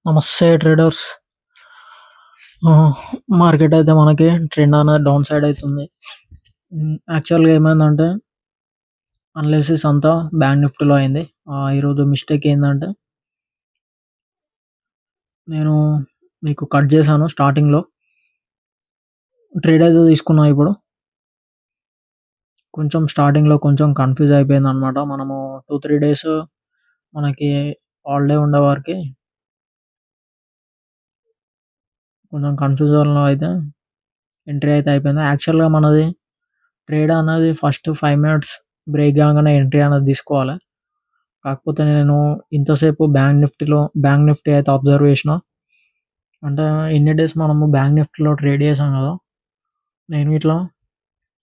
నమస్తే traders. Market అయితే మనకి ట్రెండ్ అనేది డౌన్ సైడ్ అవుతుంది. యాక్చువల్గా ఏమైందంటే అనాలిసిస్ అంతా బ్యాంక్ నిఫ్టీలో అయింది. ఈరోజు మిస్టేక్ ఏంటంటే నేను మీకు కట్ చేశాను స్టార్టింగ్లో. ట్రేడ్ అయితే తీసుకున్నా. ఇప్పుడు కొంచెం స్టార్టింగ్లో కొంచెం కన్ఫ్యూజ్ అయిపోయింది అనమాట. మనము 2-3 డేస్ మనకి హాలిడే ఉండే వారికి కొంచెం కన్ఫ్యూజన్లో అయితే ఎంట్రీ అయితే అయిపోయింది. యాక్చువల్గా మనది ట్రేడ్ అనేది ఫస్ట్ 5 మినిట్స్ బ్రేక్ కాగానే ఎంట్రీ అనేది తీసుకోవాలి. కాకపోతే నేను ఇంతసేపు బ్యాంక్ నిఫ్టీ అయితే అబ్జర్వ్ చేసిన. అంటే ఇన్ని డేస్ మనము బ్యాంక్ నిఫ్టీలో ట్రేడ్ చేసాం కదా. నేను ఇట్లా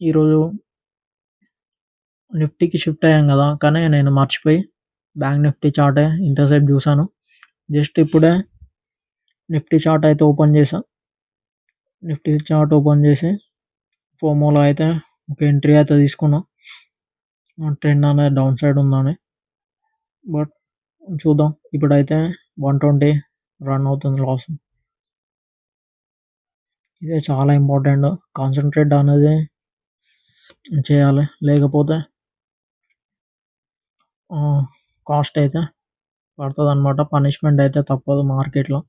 ఈరోజు నిఫ్టీకి షిఫ్ట్ అయ్యాం కదా, కానీ నేను మర్చిపోయి బ్యాంక్ నిఫ్టీ చార్టే ఇంతసేపు చూసాను. జస్ట్ ఇప్పుడే నిఫ్టీ చార్ట్ అయితే ఓపెన్ చేసా. నిఫ్టీ చార్ట్ ఓపెన్ చేసి ఫోమోలో అయితే ఒక ఎంట్రీ అయితే తీసుకున్నా. ట్రెండ్ అనేది డౌన్ సైడ్ ఉందని. బట్ చూద్దాం. ఇప్పుడైతే 120 రన్ అవుతుంది లాస్. ఇదే చాలా ఇంపార్టెంట్. కాన్సన్ట్రేట్ అనేది చేయాలి, లేకపోతే కాస్ట్ అయితే పడుతుంది అనమాట. పనిష్మెంట్ అయితే తప్పదు మార్కెట్లో.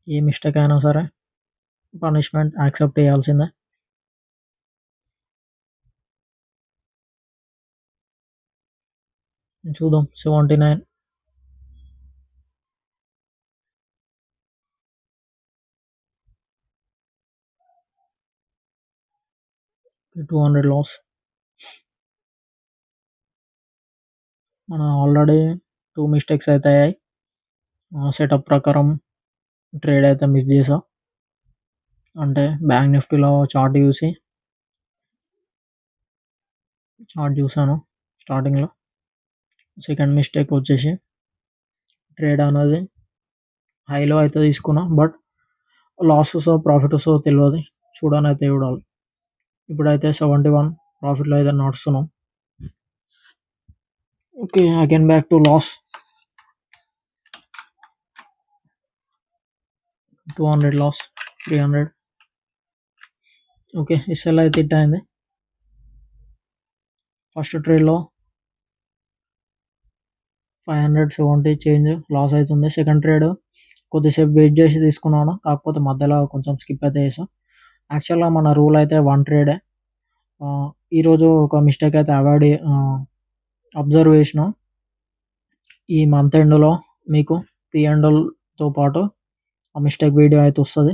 ఏ మిస్టేక్ అయినా సరే పనిష్మెంట్ యాక్సెప్ట్ చేయాల్సిందే. చూద్దాం. 79 200 లాస్. మనం ఆల్రెడీ 2 మిస్టేక్స్ అయితే అయ్యాయి. సెటప్ ప్రకారం ట్రేడ్ అయితే మిస్ చేసా. అంటే బ్యాంక్ నిఫ్టీలో చార్ట్ చూసాను స్టార్టింగ్లో. సెకండ్ మిస్టేక్ వచ్చేసి ట్రేడ్ అనేది హైలో అయితే తీసుకున్నా. బట్ లాసెస్ ప్రాఫిట్స్ తెలియదు. చూడాలి. ఇప్పుడైతే 71 ప్రాఫిట్లో అయితే నడుస్తున్నాం. Okay, again back to loss. 200 loss, 300. Okay, SL అయితే హిట్ అయింది. ఫస్ట్ ట్రేడ్లో 570 చేంజ్ లాస్ అవుతుంది. సెకండ్ ట్రేడ్ కొద్దిసేపు వెయిట్ చేసి తీసుకున్నాను. కాకపోతే మధ్యలో కొంచెం స్కిప్ అయితే చేసాం. యాక్చువల్గా మన రూల్ అయితే 1 ట్రేడే. ఈరోజు ఒక మిస్టేక్ అయితే అబ్జర్వ్ చేసిన. ఈ మంత్ ఎండ్లో మీకు P&Lతో పాటు ఆ మిస్టేక్ వీడియో అయితే వస్తుంది.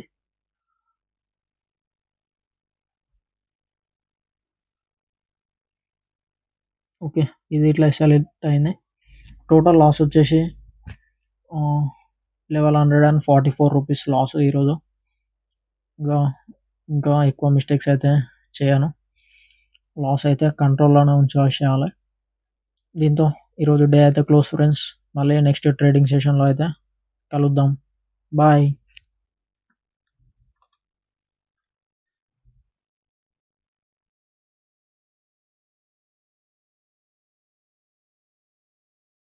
ఓకే, ఇది ఇట్లా సెలెక్ట్ అయింది. టోటల్ లాస్ వచ్చేసి 1144 రూపీస్ లాస్ ఈరోజు. ఇంకా ఎక్కువ మిస్టేక్స్ అయితే చేయను. లాస్ అయితే కంట్రోల్లోనే ఉంచేయాలి. దీంతో ఈరోజు డే అయితే క్లోజ్ ఫ్రెండ్స్. మళ్ళీ నెక్స్ట్ ట్రేడింగ్ సెషన్లో అయితే కలుద్దాం. బాయ్.